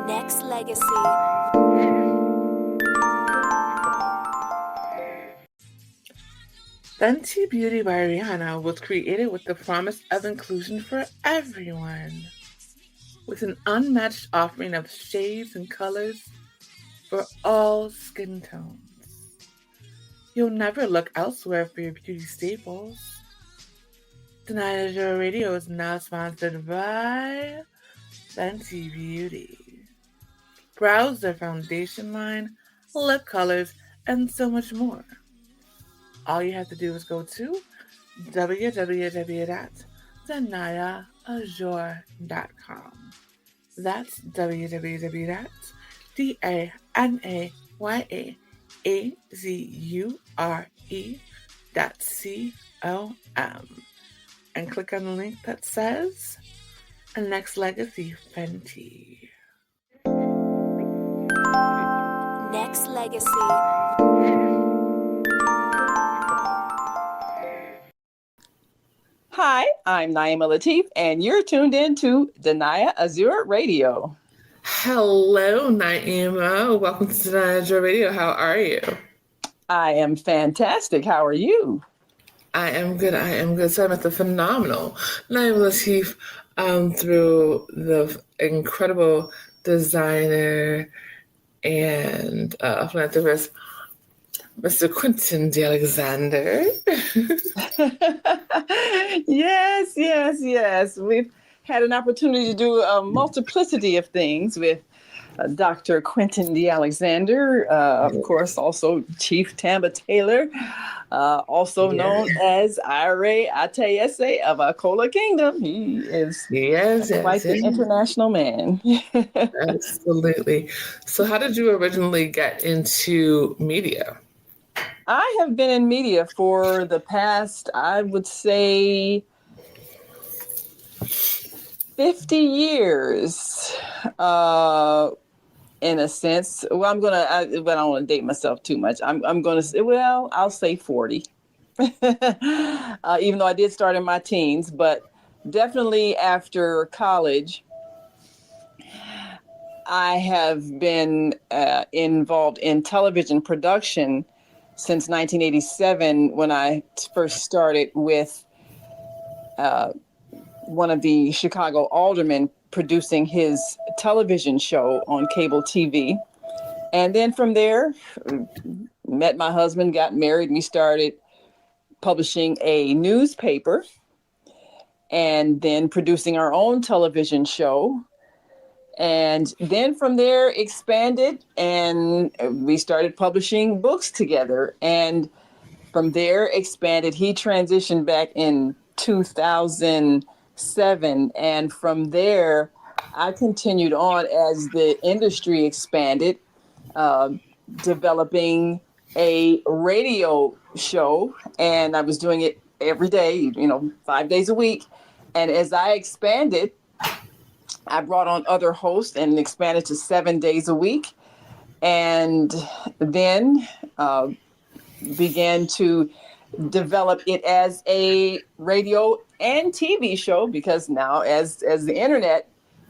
Nexxlegacy. Fenty Beauty by Rihanna was created with the promise of inclusion for everyone, with an unmatched offering of shades and colors for all skin tones. You'll never look elsewhere for your beauty staples. Danaya Azure Radio is now sponsored by Fenty Beauty. Browse their foundation line, lip colors, and so much more. All you have to do is go to www.danayaazure.com. That's www.danayaazure.com. And click on the link that says Nexxlegacy Fenty. Nexxlegacy. Hi, I'm Naimah Latif, and you're tuned in to Danaya Azure Radio. Hello, Naimah. Welcome to Danaya Azure Radio. How are you? I am fantastic. How are you? I am good. So I met the phenomenal Naimah Latif through the incredible designer and philanthropist, Mr. Quentin D'Alexander. Yes. We've had an opportunity to do a multiplicity of things with Dr. Quentin D'Alexander, of course, also Chief Tamba Taylor, also known as Ire Atayese of Akola Kingdom. He is quite the international man. Absolutely. So how did you originally get into media? I have been in media for the past, I would say, 50 years, in a sense. Well, I don't want to date myself too much. I'm going to say, well, I'll say 40, even though I did start in my teens, but definitely after college, I have been involved in television production since 1987, when I first started with one of the Chicago aldermen producing his television show on cable TV. And then from there, met my husband, got married, and we started publishing a newspaper and then producing our own television show. And then from there expanded, and we started publishing books together. And from there expanded, he transitioned back in 2007. And from there, I continued on as the industry expanded, developing a radio show. And I was doing it every day, 5 days a week. And as I expanded, I brought on other hosts and expanded to 7 days a week, and then began to develop it as a radio and TV show, because now as the internet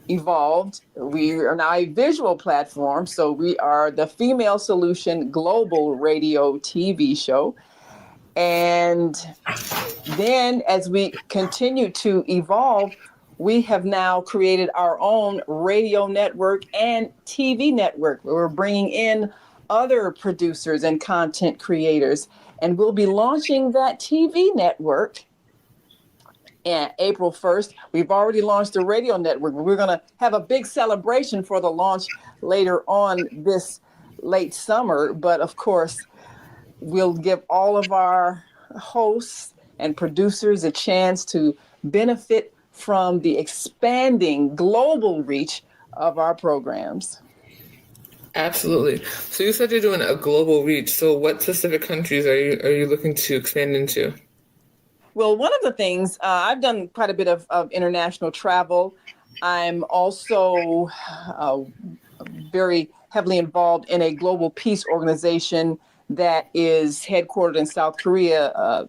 evolved, we are now a visual platform. So we are the Female Solution Global Radio TV show. And then as we continue to evolve, we have now created our own radio network and TV network, where we're bringing in other producers and content creators. And we'll be launching that TV network on April 1st. We've already launched the radio network. We're going to have a big celebration for the launch later on this late summer. But of course, we'll give all of our hosts and producers a chance to benefit from the expanding global reach of our programs. Absolutely. So you said you're doing a global reach. So what specific countries are you looking to expand into? Well, one of the things, I've done quite a bit of international travel. I'm also very heavily involved in a global peace organization that is headquartered in South Korea,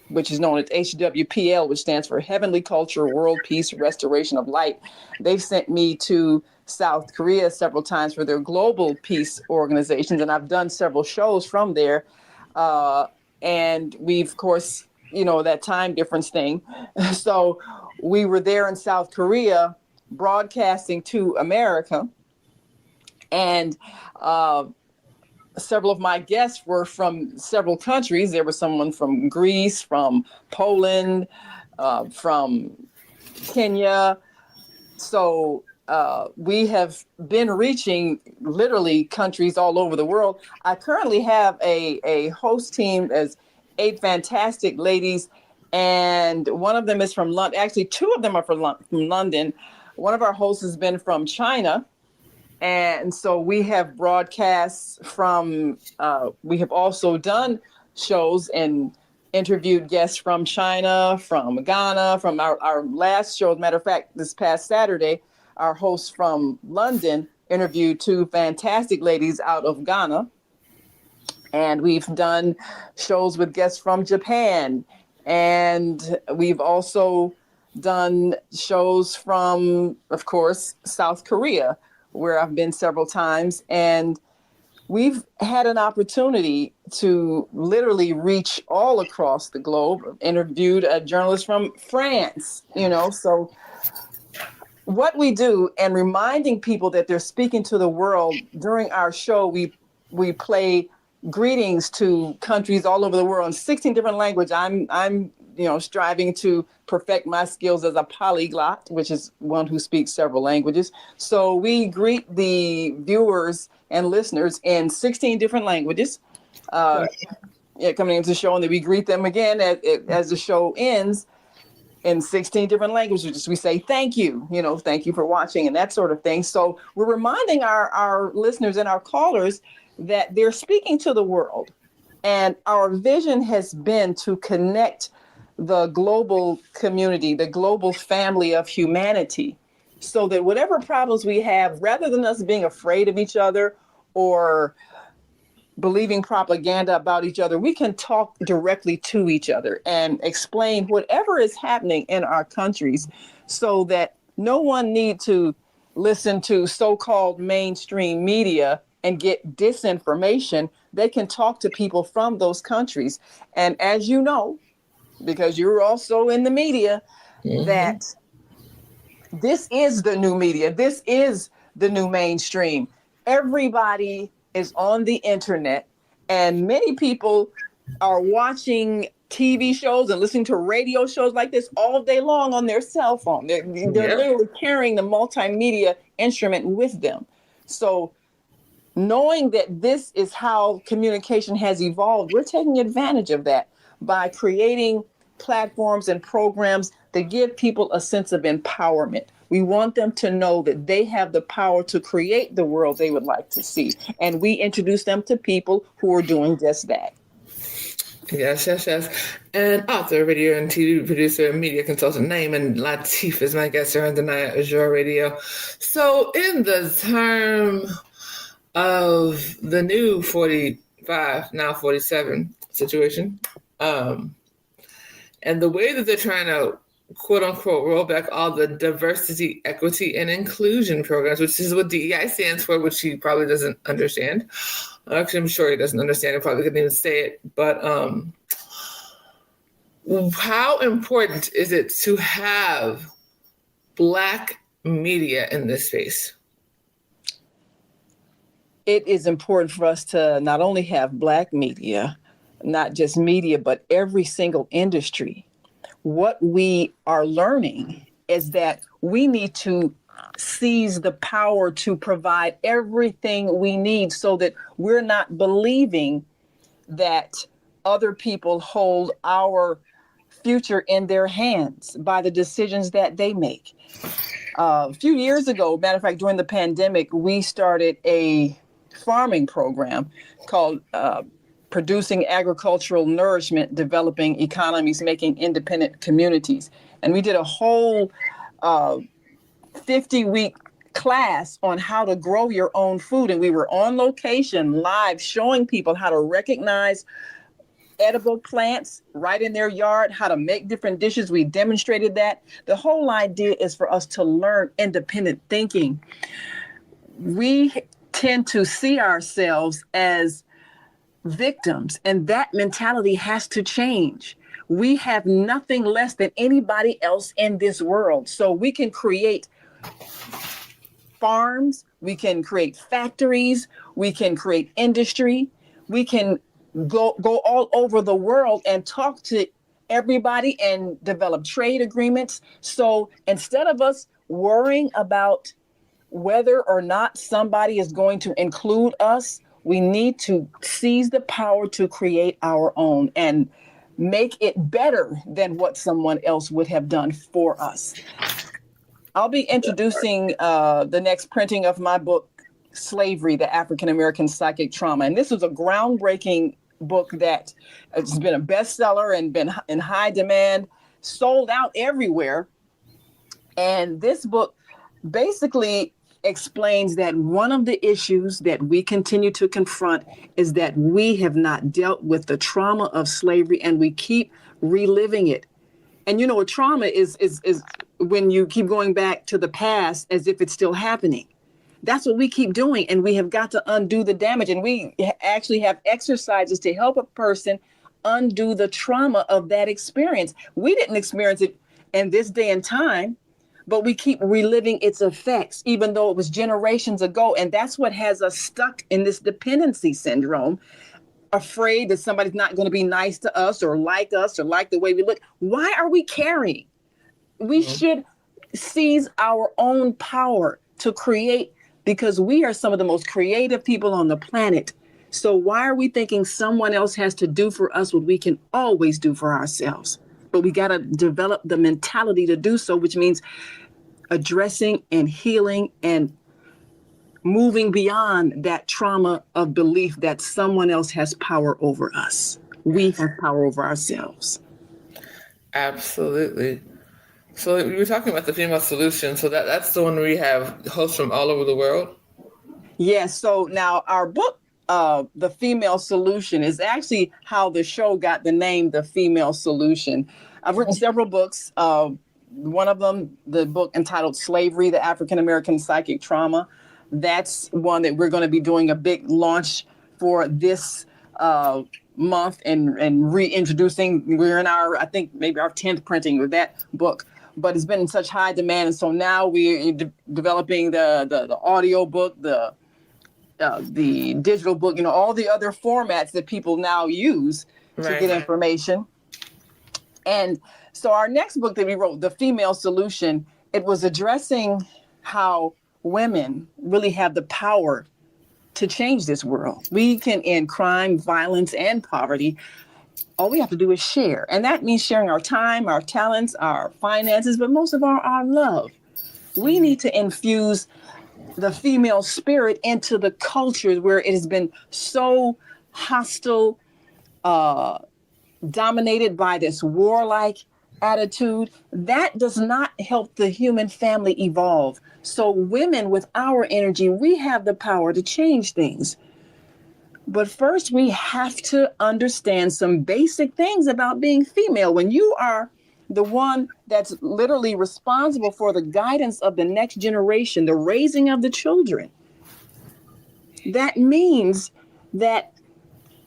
which is known as HWPL, which stands for Heavenly Culture, World Peace, Restoration of Light. They've sent me to South Korea several times for their global peace organizations, and I've done several shows from there. And we've, of course, that time difference thing. So we were there in South Korea broadcasting to America. And several of my guests were from several countries. There was someone from Greece, from Poland, from Kenya. So we have been reaching literally countries all over the world. I currently have a host team as 8 fantastic ladies, and one of them is from London. Actually, 2 of them are from London. One of our hosts has been from China. And so we have broadcasts from, we have also done shows and interviewed guests from China, from Ghana, from our last show. As a matter of fact, this past Saturday, our host from London interviewed 2 fantastic ladies out of Ghana. And we've done shows with guests from Japan. And we've also done shows from, of course, South Korea, where I've been several times. And we've had an opportunity to literally reach all across the globe. Interviewed a journalist from France, so what we do, and reminding people that they're speaking to the world. During our show, we play greetings to countries all over the world in 16 different languages. I'm striving to perfect my skills as a polyglot, which is one who speaks several languages. So we greet the viewers and listeners in 16 different languages. Coming into the show, and then we greet them again as the show ends in 16 different languages. We say thank you, thank you for watching and that sort of thing. So we're reminding our listeners and our callers that they're speaking to the world. And our vision has been to connect the global community, the global family of humanity, so that whatever problems we have, rather than us being afraid of each other or believing propaganda about each other, we can talk directly to each other and explain whatever is happening in our countries, so that no one need to listen to so-called mainstream media and get disinformation. They can talk to people from those countries. And as you know, because you're also in the media, that this is the new media. This is the new mainstream. Everybody is on the internet, and many people are watching TV shows and listening to radio shows like this all day long on their cell phone. They're literally carrying the multimedia instrument with them. So knowing that this is how communication has evolved, we're taking advantage of that by creating platforms and programs that give people a sense of empowerment. We want them to know that they have the power to create the world they would like to see. And we introduce them to people who are doing just that. Yes. And author, radio and TV producer, media consultant Naimah Latif is my guest here on Danaya, Azure Radio. So in the term of the new 45, now 47 situation, and the way that they're trying to, quote unquote, roll back all the diversity, equity, and inclusion programs, which is what DEI stands for, which he probably doesn't understand. Actually, I'm sure he doesn't understand. He probably couldn't even say it. But how important is it to have Black media in this space? It is important for us to not only have Black media, not just media, but every single industry. What we are learning is that we need to seize the power to provide everything we need, so that we're not believing that other people hold our future in their hands by the decisions that they make. A few years ago, matter of fact, during the pandemic, we started a farming program called Producing Agricultural Nourishment, Developing Economies, Making Independent Communities. And we did a whole 50-week class on how to grow your own food. And we were on location live showing people how to recognize edible plants right in their yard, how to make different dishes. We demonstrated that. The whole idea is for us to learn independent thinking. We tend to see ourselves as victims, and that mentality has to change. We have nothing less than anybody else in this world. So we can create farms, we can create factories, we can create industry, we can go all over the world and talk to everybody and develop trade agreements. So instead of us worrying about whether or not somebody is going to include us, we need to seize the power to create our own and make it better than what someone else would have done for us. I'll be introducing the next printing of my book, Slavery, the African American Psychic Trauma. And this was a groundbreaking book that has been a bestseller and been in high demand, sold out everywhere. And this book basically explains that one of the issues that we continue to confront is that we have not dealt with the trauma of slavery, and we keep reliving it. And a trauma is when you keep going back to the past as if it's still happening. That's what we keep doing, and we have got to undo the damage. And we actually have exercises to help a person undo the trauma of that experience. We didn't experience it in this day and time, but we keep reliving its effects, even though it was generations ago. And that's what has us stuck in this dependency syndrome, afraid that somebody's not going to be nice to us or like the way we look. Why are we carrying? We should seize our own power to create, because we are some of the most creative people on the planet. So why are we thinking someone else has to do for us what we can always do for ourselves? But we got to develop the mentality to do so, which means addressing and healing and moving beyond that trauma of belief that someone else has power over us. We have power over ourselves. Absolutely. So we were talking about the female solution. So that's the one where we have hosts from all over the world. Yes. So now our book, The Female Solution, is actually how the show got the name The Female Solution. I've written several books. One of them, the book entitled Slavery, the African American Psychic Trauma. That's one that we're going to be doing a big launch for this month and reintroducing. We're in I think maybe our 10th printing with that book, but it's been in such high demand. And so now we're developing the audio book, the digital book, all the other formats that people now use to get information. And so our next book that we wrote, The Female Solution, it was addressing how women really have the power to change this world. We can end crime, violence, and poverty. All we have to do is share. And that means sharing our time, our talents, our finances, but most of all, our love. We need to infuse the female spirit into the cultures where it has been so hostile, dominated by this warlike attitude. That does not help the human family evolve. So women with our energy, we have the power to change things. But first, we have to understand some basic things about being female. When you are the one that's literally responsible for the guidance of the next generation, the raising of the children, that means that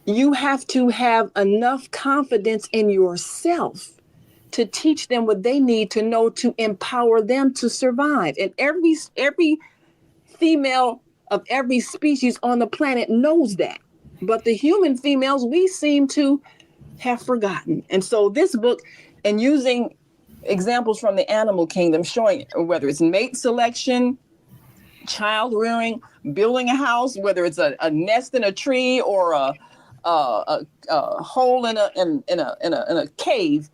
you have to have enough confidence in yourself to teach them what they need to know to empower them to survive. And every female of every species on the planet knows that. But the human females, we seem to have forgotten. And so this book, and using examples from the animal kingdom, showing whether it's mate selection, child rearing, building a house, whether it's a nest in a tree or a hole in a cave,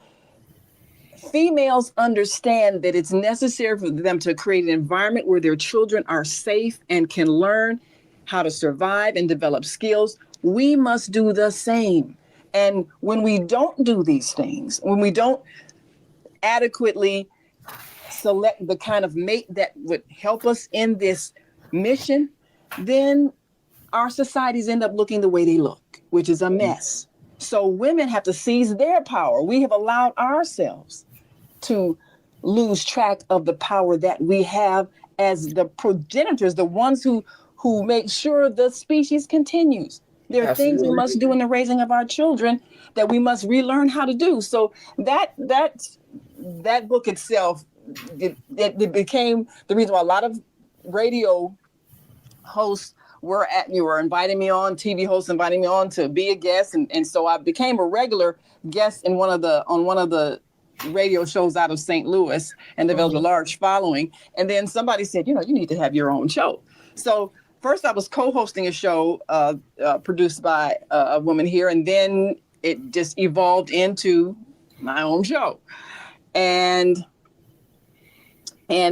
females understand that it's necessary for them to create an environment where their children are safe and can learn how to survive and develop skills. We must do the same. And when we don't do these things, when we don't adequately select the kind of mate that would help us in this mission, then our societies end up looking the way they look, which is a mess. So women have to seize their power. We have allowed ourselves to lose track of the power that we have as the progenitors, the ones who make sure the species continues. There are things we Absolutely. must do in the raising of our children that we must relearn how to do. So that book itself, it became the reason why a lot of radio hosts you were inviting me on, TV hosts inviting me on to be a guest, and so I became a regular guest in one of the radio shows out of St. Louis and developed a large following. And then somebody said, you need to have your own show. So first I was co-hosting a show produced by a woman here, and then it just evolved into my own show. And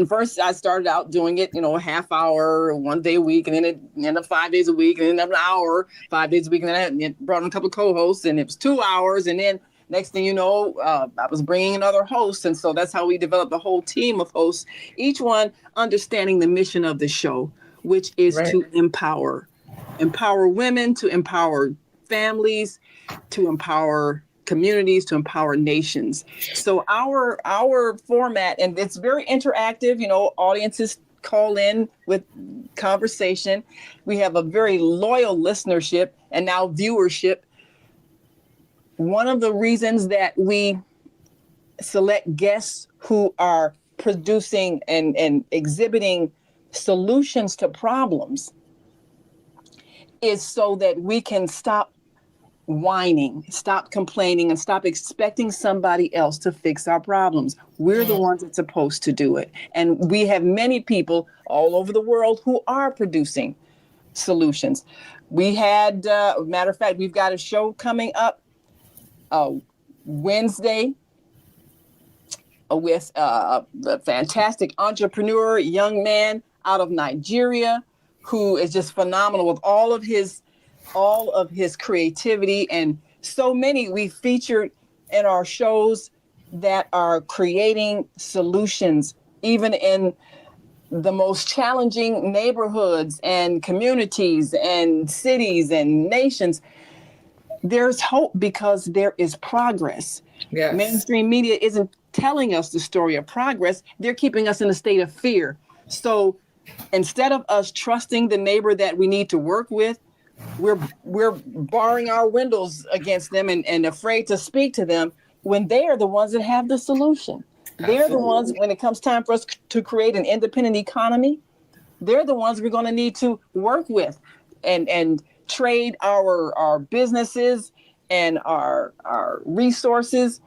first I started out doing it, a half hour, one day a week, and then it ended up 5 days a week, and then an hour, 5 days a week, and then I brought in a couple of co-hosts, and it was 2 hours, and then next thing you know, I was bringing in other hosts, and so that's how we developed a whole team of hosts, each one understanding the mission of the show, which is to empower women, to empower families, to empower communities, to empower nations. So our format, and it's very interactive, audiences call in with conversation. We have a very loyal listenership and now viewership. One of the reasons that we select guests who are producing and exhibiting solutions to problems is so that we can stop whining, stop complaining, and stop expecting somebody else to fix our problems. We're the ones that's supposed to do it. And we have many people all over the world who are producing solutions. We had, matter of fact, we've got a show coming up Wednesday with a fantastic entrepreneur, young man out of Nigeria who is just phenomenal with all of his creativity, and so many we featured in our shows that are creating solutions even in the most challenging neighborhoods and communities and cities and nations. There's hope because there is progress. Yes. Mainstream media isn't telling us the story of progress. They're keeping us in a state of fear. So instead of us trusting the neighbor that we need to work with, we're barring our windows against them and afraid to speak to them when they are the ones that have the solution. Absolutely. They're the ones, when it comes time for us to create an independent economy, they're the ones we're going to need to work with and trade our businesses and our resources.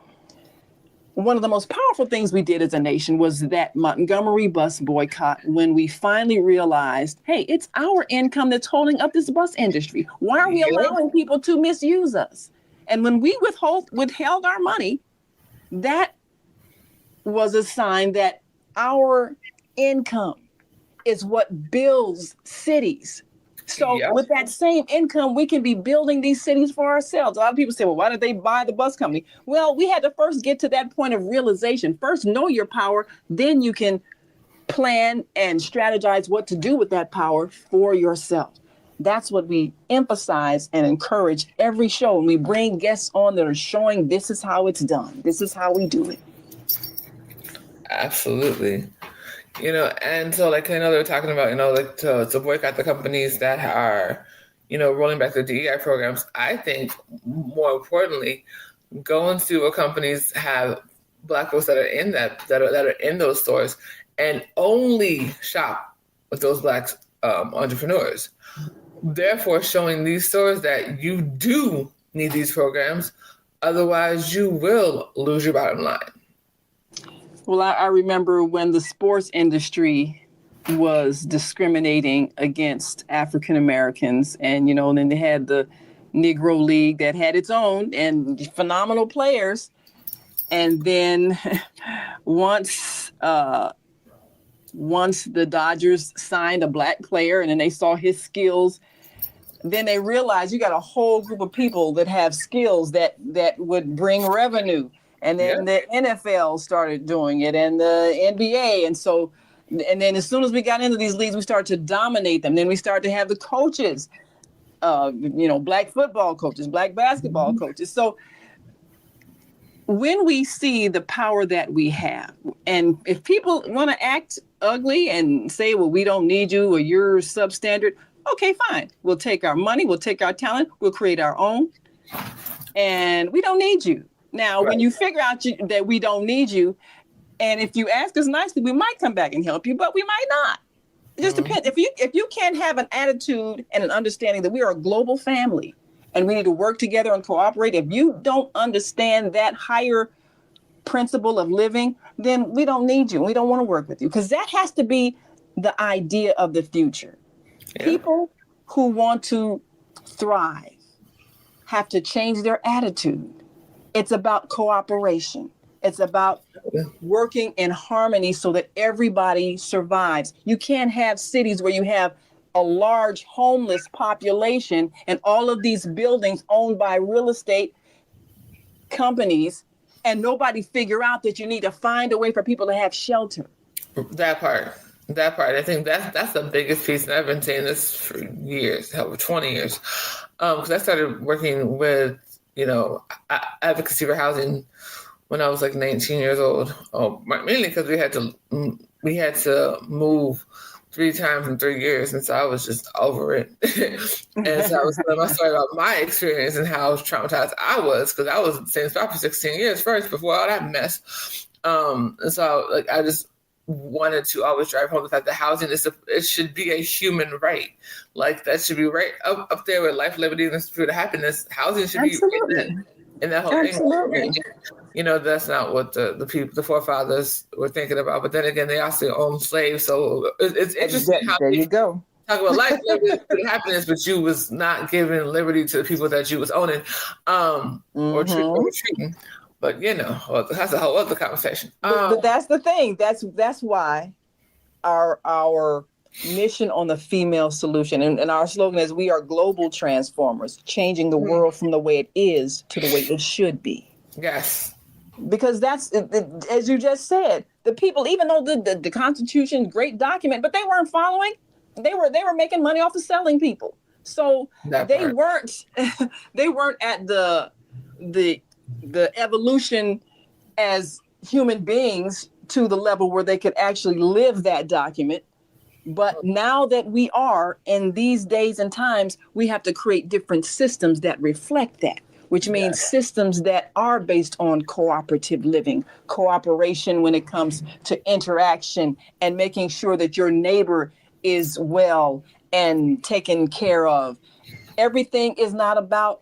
One of the most powerful things we did as a nation was that Montgomery bus boycott, when we finally realized, hey, it's our income that's holding up this bus industry. Why are we allowing people to misuse us? And when we withheld our money, that was a sign that our income is what builds cities. So with that same income, we can be building these cities for ourselves. A lot of people say, well, why did they buy the bus company? Well, we had to first get to that point of realization. First, know your power. Then you can plan and strategize what to do with that power for yourself. That's what we emphasize and encourage every show. And we bring guests on that are showing this is how it's done. This is how we do it. Absolutely. And so I know they were talking about, to boycott the companies that are, rolling back the DEI programs. I think more importantly, go and see what companies have Black folks that are in that are in those stores, and only shop with those Black entrepreneurs. Therefore, showing these stores that you do need these programs, otherwise you will lose your bottom line. Well, I remember when the sports industry was discriminating against African Americans, and then they had the Negro League that had its own and phenomenal players. And then once the Dodgers signed a Black player, and then they saw his skills, then they realized you got a whole group of people that have skills that would bring revenue. And then the NFL started doing it, and the NBA. And then as soon as we got into these leagues, we started to dominate them. Then we started to have the coaches black football coaches, black basketball coaches. So when we see the power that we have, and if people want to act ugly and say, well, we don't need you or you're substandard, okay, fine. We'll take our money, we'll take our talent, we'll create our own, and we don't need you. Now, when you figure out that we don't need you, and if you ask us nicely, we might come back and help you, but we might not. It just depends. If you can't have an attitude and an understanding that we are a global family and we need to work together and cooperate, if you don't understand that higher principle of living, then we don't need you. We don't want to work with you, because that has to be the idea of the future. Yeah. People who want to thrive have to change their attitude. It's about cooperation. It's about working in harmony so that everybody survives. You can't have cities where you have a large homeless population and all of these buildings owned by real estate companies, and nobody figure out that you need to find a way for people to have shelter. That part. I think that's the biggest piece, and I've been saying this for years, over 20 years, because I started working with advocacy for housing when I was like 19 years old. Mainly because we had to move 3 times in 3 years, and so I was just over it. And so I was telling my story about my experience and how traumatized I was, because I was in the same spot for 16 years first before all that mess. And so I just wanted to always drive home the fact that housing it should be a human right. Like, that should be right up there with life, liberty, and the pursuit of happiness. Housing should Absolutely. be in that whole Absolutely. thing. That's not what the people, the forefathers, were thinking about. But then again, they also owned slaves, so it's interesting how there you go. Talk about life, liberty, and happiness, but you was not giving liberty to the people that you was owning, or treating. But that's a whole other conversation. But that's the thing. That's why our mission on the female solution, and our slogan is, we are global transformers, changing the world from the way it is to the way it should be. Yes. Because that's, as you just said, the people, even though the Constitution, great document, but they weren't following. They were making money off of selling people. So they weren't at the evolution as human beings to the level where they could actually live that document. But now that we are in these days and times, we have to create different systems that reflect that, which means systems that are based on cooperative living, cooperation when it comes to interaction, and making sure that your neighbor is well and taken care of. Everything is not about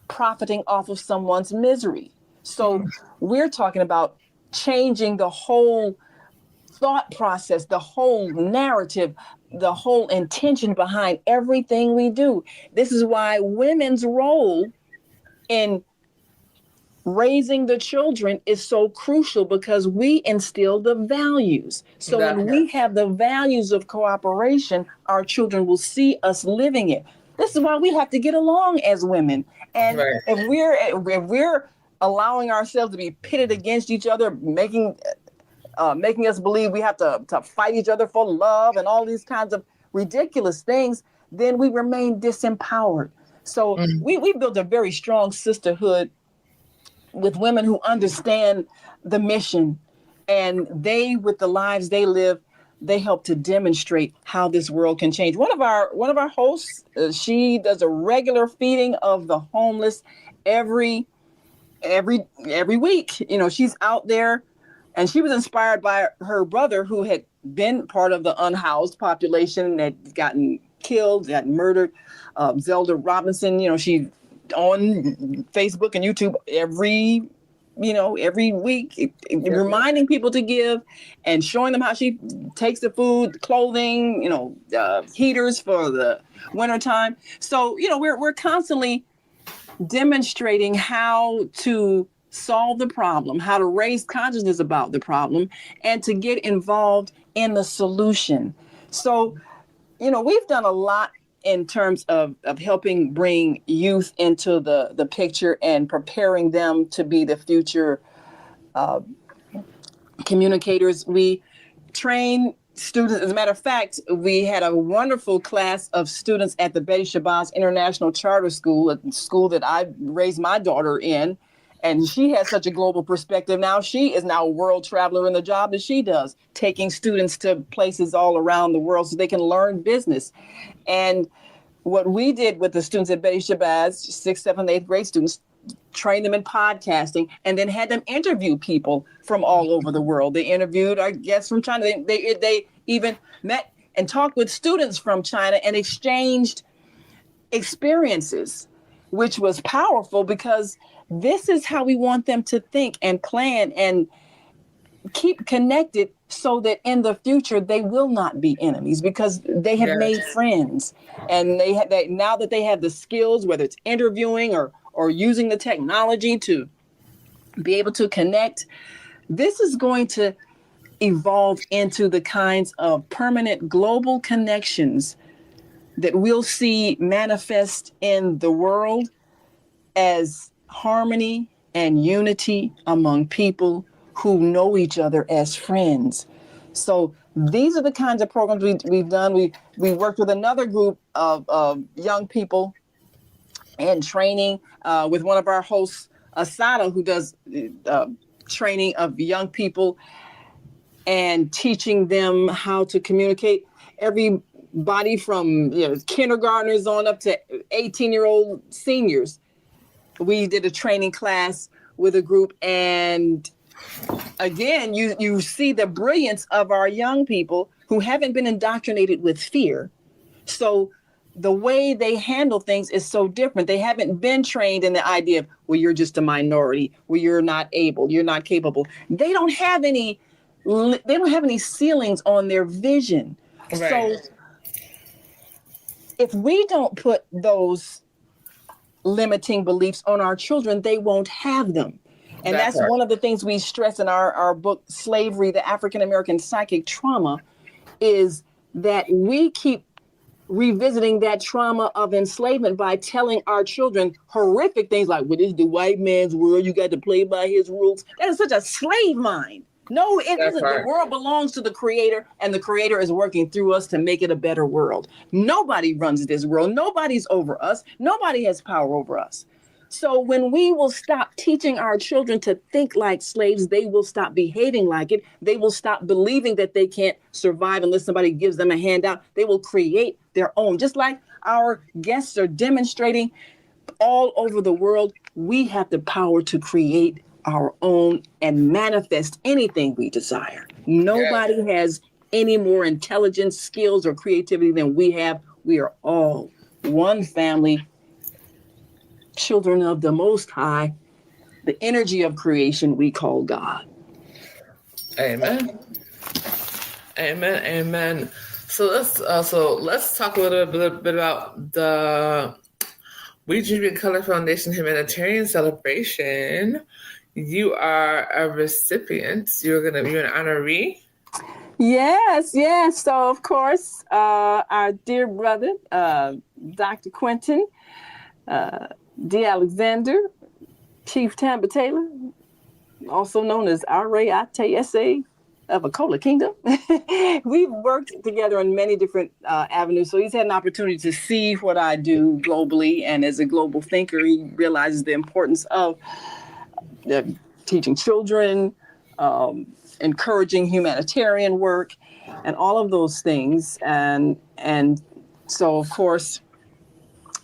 profiting off of someone's misery. So we're talking about changing the whole thought process, the whole narrative, the whole intention behind everything we do. This is why women's role in raising the children is so crucial, because we instill the values. So when we have the values of cooperation, our children will see us living it. This is why we have to get along as women. And if we're allowing ourselves to be pitted against each other, making us believe we have to fight each other for love and all these kinds of ridiculous things, then we remain disempowered. So we built a very strong sisterhood with women who understand the mission, and they, with the lives they live, they help to demonstrate how this world can change. One of our hosts, she does a regular feeding of the homeless every week. She's out there, and she was inspired by her brother, who had been part of the unhoused population that had gotten killed, got murdered. Zelda Robinson, she on Facebook and YouTube every week, reminding people to give and showing them how she takes the food, clothing, heaters for the wintertime. So, we're constantly demonstrating how to solve the problem, how to raise consciousness about the problem, and to get involved in the solution. So, we've done a lot in terms of helping bring youth into the picture and preparing them to be the future communicators. We train students. As a matter of fact, we had a wonderful class of students at the Betty Shabazz International Charter School, a school that I raised my daughter in. And she has such a global perspective now. She is now a world traveler in the job that she does, taking students to places all around the world so they can learn business. And what we did with the students at Betty Shabazz, 6th, 7th, 8th grade students, trained them in podcasting, and then had them interview people from all over the world. They interviewed our guests from China. They even met and talked with students from China and exchanged experiences, which was powerful because this is how we want them to think and plan and keep connected so that in the future they will not be enemies because they have made friends. And now that they have the skills, whether it's interviewing or using the technology to be able to connect, this is going to evolve into the kinds of permanent global connections that we'll see manifest in the world as harmony and unity among people who know each other as friends. So these are the kinds of programs we've done. We worked with another group of young people and training with one of our hosts, Asada, who does training of young people and teaching them how to communicate. Everybody from kindergartners on up to 18-year-old seniors. We did a training class with a group, and again, you see the brilliance of our young people who haven't been indoctrinated with fear. So the way they handle things is so different. They haven't been trained in the idea of, well, you're just a minority, well, you're not able, you're not capable. They don't have any ceilings on their vision. Right. So if we don't put those limiting beliefs on our children, they won't have them. And that's one of the things we stress in our book, Slavery, the African American Psychic Trauma, is that we keep revisiting that trauma of enslavement by telling our children horrific things like, well, this is the white man's world, you got to play by his rules. That is such a slave mind. No, it isn't. The world belongs to the Creator, and the Creator is working through us to make it a better world. Nobody runs this world. Nobody's over us. Nobody has power over us. So when we will stop teaching our children to think like slaves, they will stop behaving like it. They will stop believing that they can't survive unless somebody gives them a handout. They will create their own. Just like our guests are demonstrating all over the world, we have the power to create our own and manifest anything we desire. Nobody has any more intelligence, skills, or creativity than we have. We are all one family, children of the Most High, the energy of creation we call God. Amen. Amen. Amen. So let's talk a little bit about the We Dream in Color Foundation Humanitarian Celebration. You are a recipient. You're an honoree. Yes. So of course, our dear brother, Dr. Quentin D. Alexander, Chief Tamba Taylor, also known as R.A.I.T.S.A. of Akola Kingdom. We've worked together on many different avenues. So he's had an opportunity to see what I do globally. And as a global thinker, he realizes the importance of teaching children, encouraging humanitarian work, and all of those things. And so, of course,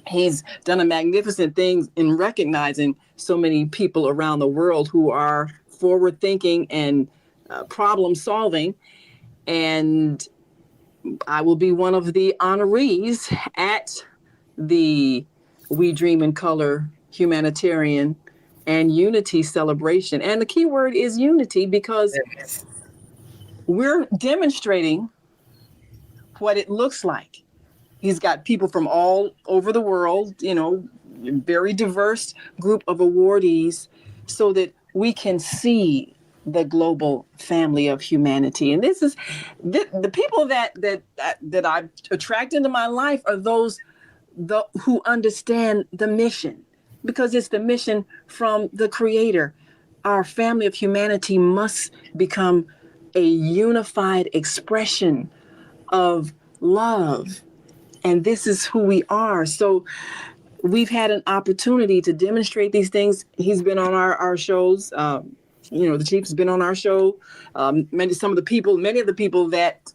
he's done a magnificent thing in recognizing so many people around the world who are forward thinking and problem solving. And I will be one of the honorees at the We Dream in Color Humanitarian and Unity celebration. And the key word is unity, because we're demonstrating what it looks like. He's got people from all over the world, very diverse group of awardees, so that we can see the global family of humanity. And this is the people that I've attracted into my life are those who understand the mission, because it's the mission from the Creator. Our family of humanity must become a unified expression of love. And this is who we are. So we've had an opportunity to demonstrate these things. He's been on our shows. The Chief's been on our show. Many of the people that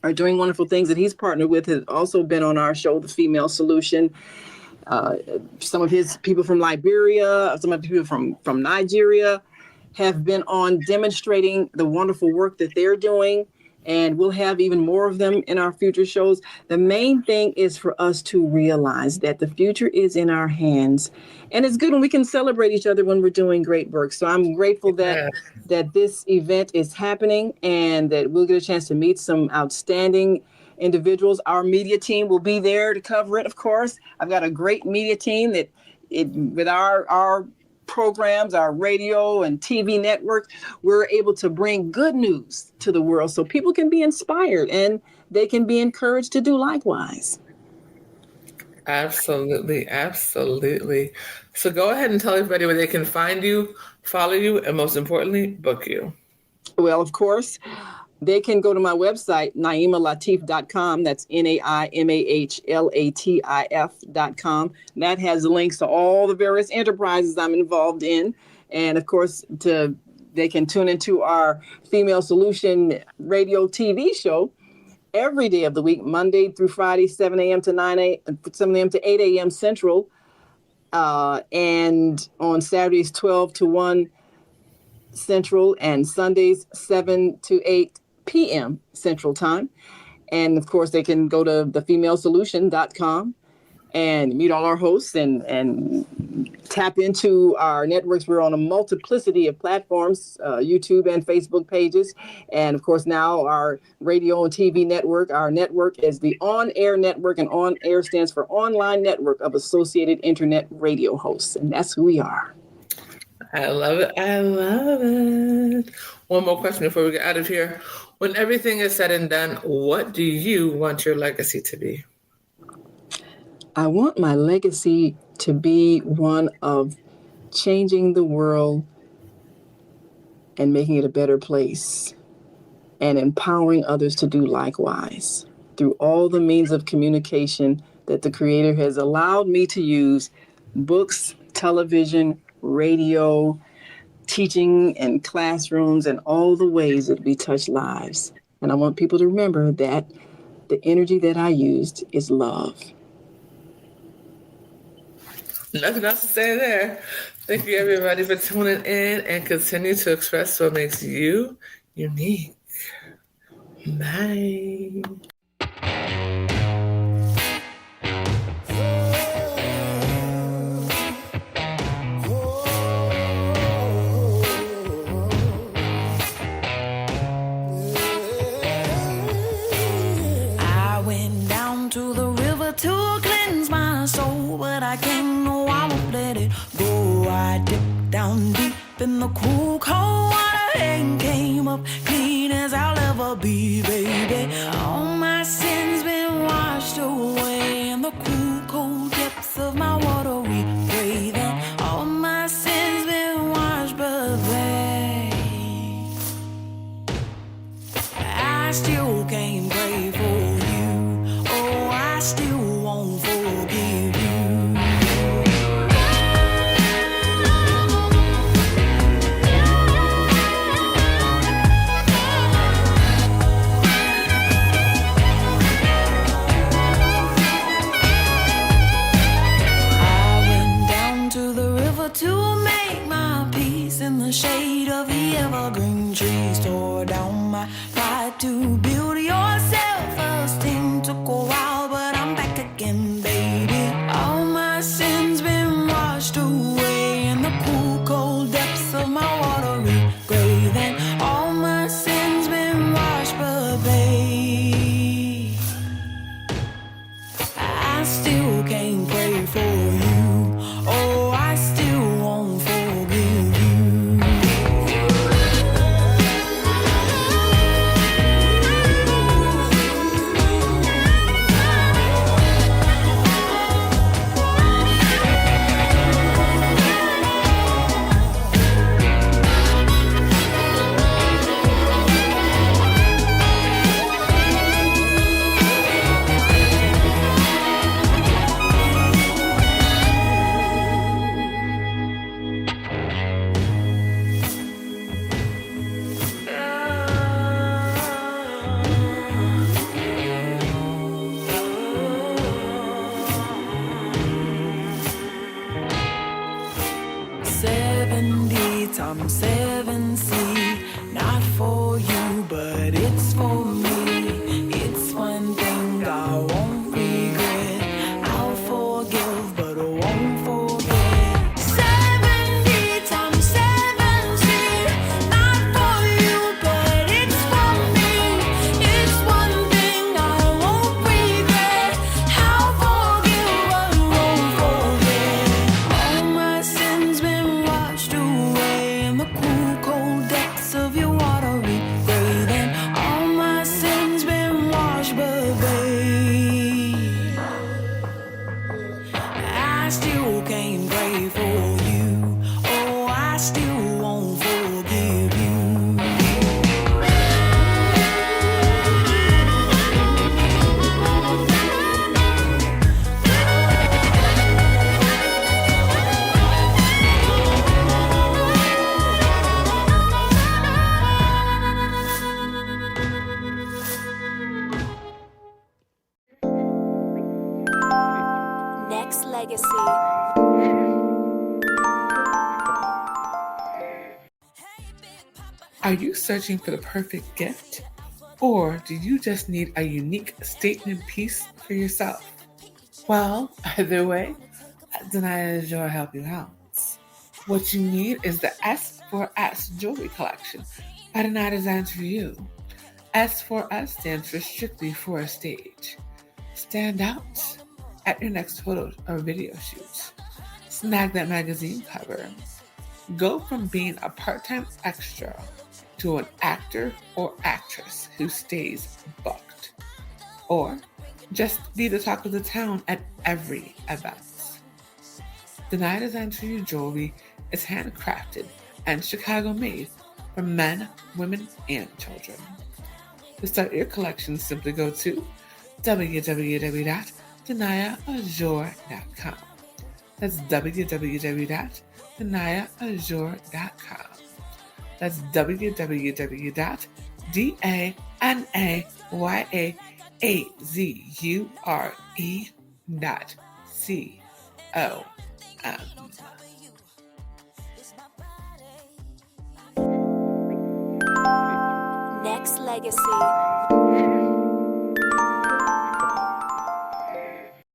are doing wonderful things that he's partnered with have also been on our show, The Female Solution. Some of his people from Liberia, some of the people from Nigeria have been on demonstrating the wonderful work that they're doing. And we'll have even more of them in our future shows. The main thing is for us to realize that the future is in our hands. And it's good when we can celebrate each other when we're doing great work. So I'm grateful that this event is happening and that we'll get a chance to meet some outstanding individuals. Our media team will be there to cover it, of course. I've got a great media team with our programs, our radio and TV network, we're able to bring good news to the world so people can be inspired and they can be encouraged to do likewise. Absolutely, absolutely. So go ahead and tell everybody where they can find you, follow you, and most importantly, book you. Well, of course, they can go to my website, NaimahLatif.com. That's NaimahLatif.com. That has links to all the various enterprises I'm involved in. And of course, they can tune into our Female Solution radio TV show every day of the week, Monday through Friday, 7 a.m. to 8 a.m. Central. And on Saturdays, 12 to 1 Central, and Sundays, 7 to 8 p.m. Central Time. And of course, they can go to thefemalesolution.com and meet all our hosts and tap into our networks. We're on a multiplicity of platforms, YouTube and Facebook pages. And of course, now our radio and TV network. Our network is the On Air Network, and On Air stands for Online Network of Associated Internet Radio Hosts. And that's who we are. I love it. I love it. One more question before we get out of here. When everything is said and done, what do you want your legacy to be? I want my legacy to be one of changing the world and making it a better place and empowering others to do likewise through all the means of communication that the Creator has allowed me to use: books, television, radio, teaching in classrooms, and all the ways that we touch lives. And I want people to remember that the energy that I used is love. Nothing else to say there. Thank you, everybody, for tuning in, and continue to express what makes you unique. Bye. To cleanse my soul, but I can't, no, I won't let it go. I dipped down deep in the cool, cold water and came up clean as I'll ever be, baby. All my sins been washed away in the cool, cold depths of my watery grave. And all my sins been washed, but babe, I still can't pray for you. Oh, I still won't forgive you. I went down to the river to make my peace in the shade of the evergreen trees. Tore down my pride to build your self-esteem. Took a while, but I'm back still can't pray for you. Oh, I still won't forgive you. Nexxlegacy. Are you searching for the perfect gift? Or do you just need a unique statement piece for yourself? Well, either way, Danaya is your help you out. What you need is the S4S jewelry collection by Danaya Designs for You. S4S stands for strictly for a stage. Stand out at your next photo or video shoot. Snag that magazine cover. Go from being a part-time extra to an actor or actress who stays booked. Or just be the talk of the town at every event. Danaya Designs for You jewelry is handcrafted and Chicago made for men, women, and children. To start your collection, simply go to www.danayaazure.com. That's www.danayaazure.com. That's www.danayaazure.com. Nexxlegacy.